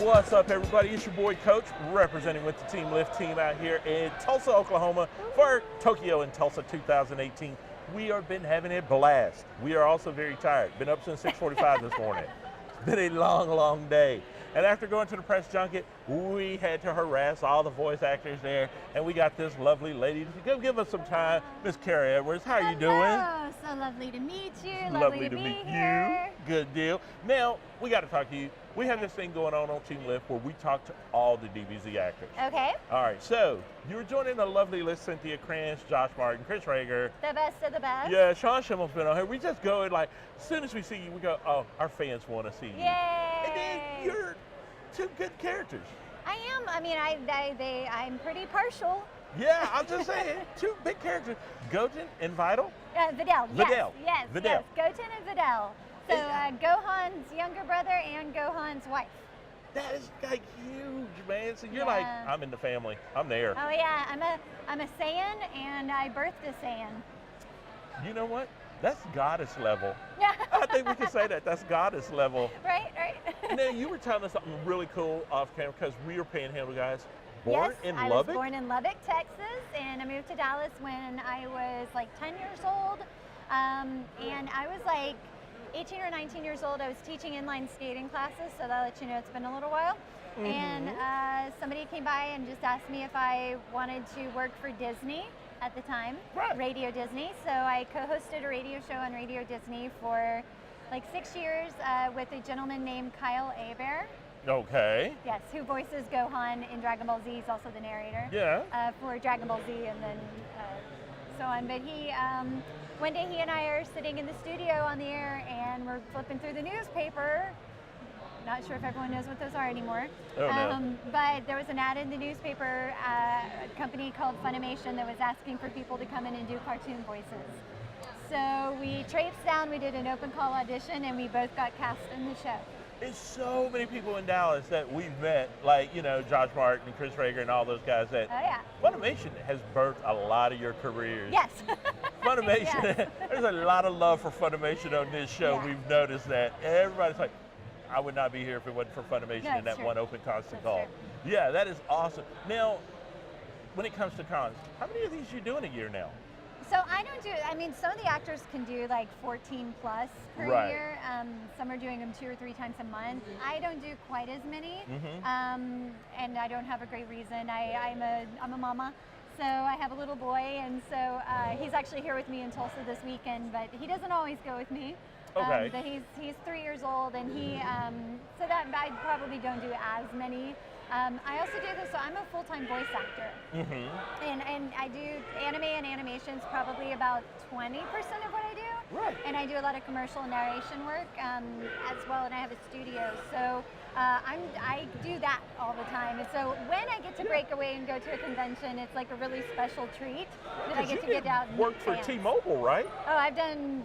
What's up, everybody? It's your boy Coach, representing with the Team Lift team out here in Tulsa, Oklahoma for Tokyo and Tulsa 2018. We have been having a blast. We are also very tired. Been up since 6:45 this morning. It's been a long, long day. And after going to the press junket, we had to harass all the voice actors there, and we got this lovely lady to go give us some time. Miss Carrie Edwards, how are you doing? Oh, so lovely to meet you. Lovely to meet here. You. Good deal. Now, we got to talk to you. We have this thing going on Team Lift where we talk to all the DBZ actors. Okay. All right, so you were joining a lovely list: Cynthia Cranch, Josh Martin, Chris Rager. The best of the best. Yeah, Sean Schimmel's been on here. We just go and like, as soon as we see you, we go, oh, our fans want to see you. Yay! And then you're two good characters. I am. I mean, I'm pretty partial. Yeah, I'm just saying, two big characters, Goten and Videl. Videl. Videl. Yes. Videl. Yes. Goten and Videl. So Gohan's younger brother and Gohan's wife. That is like huge, man. So you're Yeah. like, I'm in the family. I'm there. Oh yeah, I'm a Saiyan, and I birthed a Saiyan. You know what? That's goddess level. Yeah. I think we can say that. That's goddess level. Right. Now, you were telling us something really cool off camera because we were Panhandle guys. Born Yes, in I Lubbock? was born in Lubbock, Texas, and I moved to Dallas when I was like 10 years old. And I was like 18 or 19 years old. I was teaching inline skating classes, so that'll let you know it's been a little while. Mm-hmm. And somebody came by and just asked me if I wanted to work for Disney at the time, Right. Radio Disney. So I co-hosted a radio show on Radio Disney for like 6 years with a gentleman named Kyle Hebert. Okay. Yes, who voices Gohan in DragonBall Z. He's also the narrator. Yeah. For DragonBall Z and then so on. But one day he and I are sitting in the studio on the air and we're flipping through the newspaper. Not sure if everyone knows what those are anymore. Oh, no. But there was an ad in the newspaper, a company called Funimation that was asking for people to come in and do cartoon voices. So we traipsed down, we did an open call audition, and we both got cast in the show. There's so many people in Dallas that we've met, like, you know, Josh Martin, Chris Rager, and all those guys that Oh yeah. Funimation has birthed a lot of your careers. Yes. Funimation, Yes. There's a lot of love for Funimation on this show. Yeah. We've noticed that. Everybody's like, I would not be here if it wasn't for Funimation No, and it's that true. one open constant That's call. true. Yeah, that is awesome. Now, when it comes to cons, how many of these you do in a year now? So I don't do, I mean, some of the actors can do like 14 plus per Right. year. Some are doing them 2 or 3 times a month. I don't do quite as many, Mm-hmm. and I don't have a great reason. I'm a mama, so I have a little boy, and so he's actually here with me in Tulsa this weekend, but he doesn't always go with me. Okay. But he's 3 years old, and so that I probably don't do as many. I also do this, so I'm a full-time voice actor. Mm-hmm. And I do anime and animations probably about 20% of what I do. Right. And I do a lot of commercial narration work as well, and I have a studio. So I do that all the time. And so when I get to break away and go to a convention, it's like a really special treat that I get to get out and work meet for fans. T-Mobile, right? Oh, I've done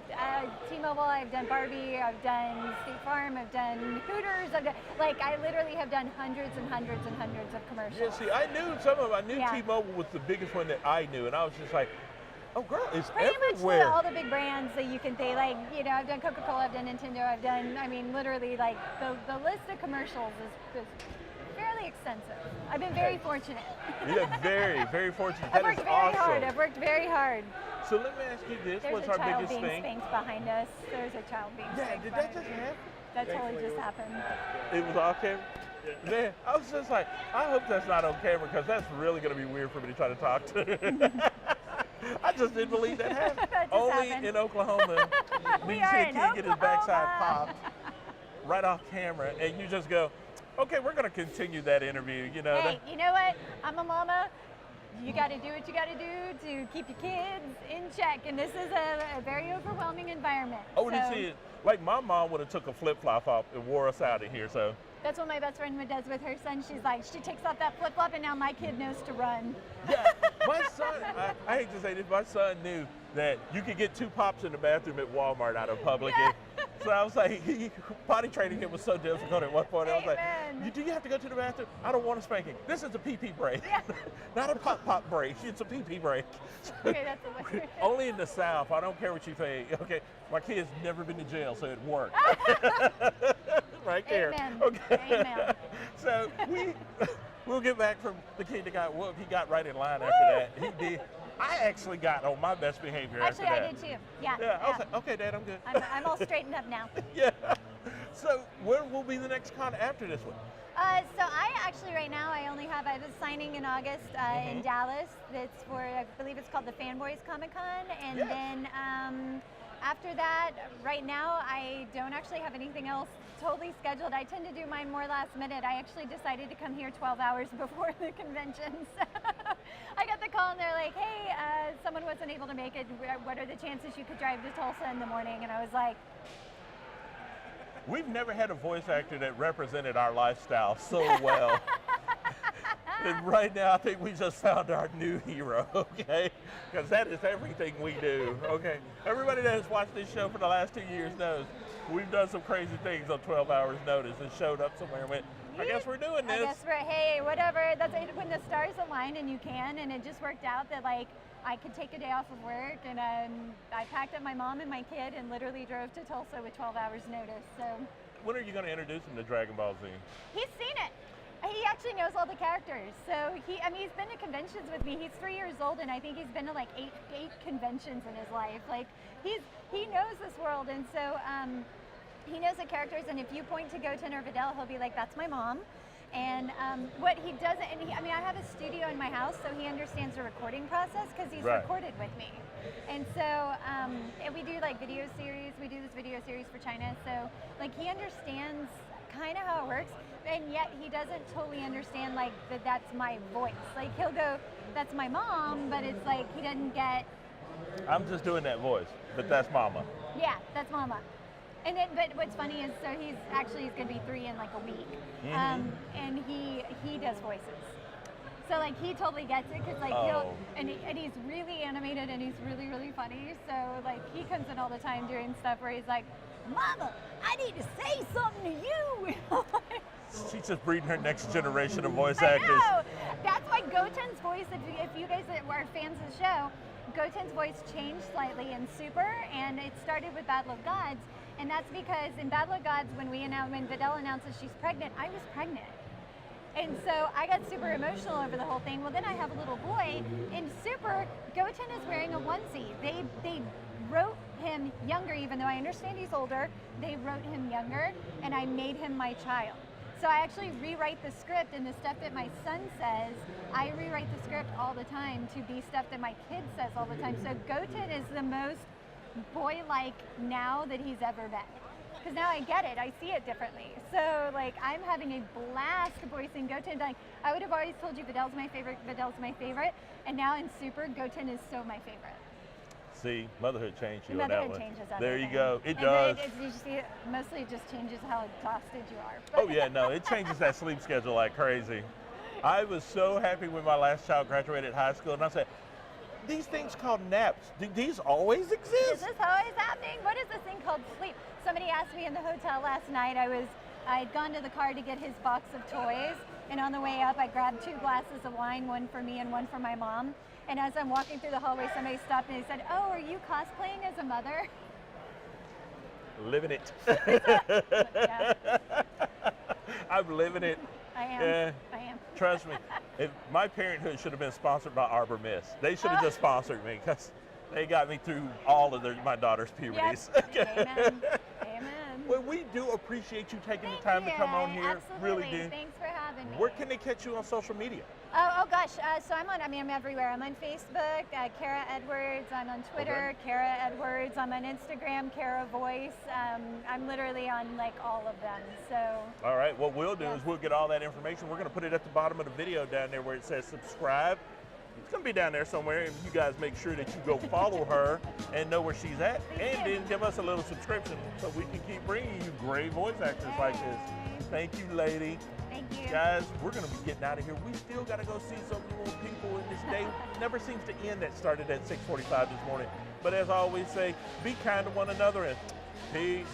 T-Mobile, I've done Barbie, I've done State Farm, I've done Hooters, I literally have done hundreds and hundreds and hundreds of commercials. Yeah, see, I knew some of them. I knew Yeah. T-Mobile was the biggest one that I knew, and I was just like, oh, girl, it's Pretty everywhere. much all the big brands that you can say, like, you know, I've done Coca-Cola, I've done Nintendo, I've done, I mean, literally, like, the list of commercials is fairly extensive. I've been very fortunate. Yeah, very, very fortunate. I've That worked is very awesome. hard. I've worked very hard. So let me ask you this: There's what's a our child biggest being thing? spanked behind us. There's a child being Yeah, spanked did behind that just us. happen? That totally just happened. It was off camera. Man, I was just like, I hope that's not on camera because that's really going to be weird for me to try to talk to. I just didn't believe that happened. That just Only happened. in Oklahoma, We the are kid in can get his backside Oklahoma. popped right off camera, and you just go, okay, we're going to continue that interview. You know, Hey, you know what? I'm a mama. You got to do what you got to do to keep your kids in check. And this is a very overwhelming environment. oh, so and see, like my mom would have took a flip-flop off and wore us out of here. So that's what my best friend does with her son. She's like, she takes off that flip-flop and now my kid knows to run. yeah, my son, I hate to say this, my son knew that you could get 2 pops in the bathroom at Walmart out of public. Yeah. So I was like, potty training him was so difficult at one point. I was like, Amen. do you have to go to the bathroom? I don't want a spanking. This is a pee-pee break. Yeah. Not a pop-pop break. It's a pee-pee break. Okay, that's hilarious. Only in the South. I don't care what you think. Okay, my kid's never been to jail, so it worked. right there. Amen. Okay. Amen. So we'll get back from the kid that got whooped. He got right in line after that. He did. I actually got on my best behavior Actually, after that. I did too. Yeah. Yeah, I was like, okay, Dad, I'm good. I'm all straightened up now. Yeah. So where will be the next con after this one? So I actually right now I have a signing in August in Dallas. That's for, I believe it's called the Fanboys Comic Con, and Yes. then after that, right now I don't actually have anything else totally scheduled. I tend to do mine more last minute. I actually decided to come here 12 hours before the convention. So I got the call and they're like, hey, someone wasn't able to make it. What are the chances you could drive to Tulsa in the morning? And I was like, we've never had a voice actor that represented our lifestyle so well. And right now, I think we just found our new hero, okay? Because that is everything we do, okay? Everybody that has watched this show for the last 2 years knows we've done some crazy things on 12 hours notice and showed up somewhere and went, I guess we're doing this. I guess hey, whatever. That's when the stars align and you can, and it just worked out that like I could take a day off of work, and I packed up my mom and my kid and literally drove to Tulsa with 12 hours notice. So when are you going to introduce him to DragonBall Z? he's seen it. He actually knows all the characters. So he's been to conventions with me. He's 3 years old, and I think he's been to like eight conventions in his life. Like he knows this world, and so he knows the characters. And if you point to Goten or Videl, he'll be like, "That's my mom." And what he doesn't, and I have a studio in my house, so he understands the recording process because he's recorded with me. And so and we do like video series. We do this video series for China, so like he understands kind of how it works, and yet he doesn't totally understand like that's my voice. Like he'll go, "That's my mom," but it's like he doesn't get. I'm just doing that voice, but that's Mama. Yeah, that's Mama. And then, but what's funny is, so he's going to be 3 in like a week, and he does voices. So like he totally gets it because like and he's really animated and he's really really funny. So like he comes in all the time doing stuff where he's like, "Mama, I need to say something to you." She's just breeding her next generation of voice I actors. know. That's why Goten's voice, if you guys are fans of the show, Goten's voice changed slightly in Super, and it started with Battle of Gods. And that's because in Battle of Gods, when Videl announces she's pregnant, I was pregnant. And so I got super emotional over the whole thing. Well, then I have a little boy. In Super, Goten is wearing a onesie. They wrote him younger, even though I understand he's older. They wrote him younger, and I made him my child. So I actually rewrite the script, and the stuff that my son says, I rewrite the script all the time to be stuff that my kid says all the time. So Goten is the most boy-like now that he's ever been. Because now I get it, I see it differently. So like I'm having a blast voicing Goten. Like I would have always told you Videl's my favorite, and now in Super, Goten is so my favorite. See, motherhood changed you on that Motherhood one. changes everything. There you go, it And does. you see, mostly it just changes how exhausted you are. Oh yeah, no, it changes that sleep schedule like crazy. I was so happy when my last child graduated high school, and I said, these things called naps, do these always exist? Is this always happening? What is this thing called sleep? Somebody asked me in the hotel last night. I'd gone to the car to get his box of toys, and on the way up I grabbed 2 glasses of wine, one for me and one for my mom. And as I'm walking through the hallway, somebody stopped and they said, "Oh, are you cosplaying as a mother?" Living it. Yeah. I'm living it. I am. Yeah. I am. Trust me, if my parenthood should have been sponsored by Arbor Mist. They should have just sponsored me because they got me through all of my daughter's puberties. Yep. Amen. Amen. Well, we do appreciate you taking Thank the time you. to come on here. Absolutely. Really do. Thanks for having me. Where can they catch you on social media? Oh gosh, so I'm everywhere. I'm on Facebook, Kara Edwards. I'm on Twitter, Kara Edwards. I'm on Instagram, Kara Voice. I'm literally on like all of them. So. All right, what we'll do is we'll get all that information. We're going to put it at the bottom of the video down there where it says subscribe. It's going to be down there somewhere, and you guys make sure that you go follow her and know where she's at, and then give us a little subscription so we can keep bringing you great voice actors like this. Thank you, lady. Thank you. Guys, we're going to be getting out of here. We still got to go see some more people in this day. Never seems to end. That started at 6:45 this morning. But as I always say, be kind to one another and peace.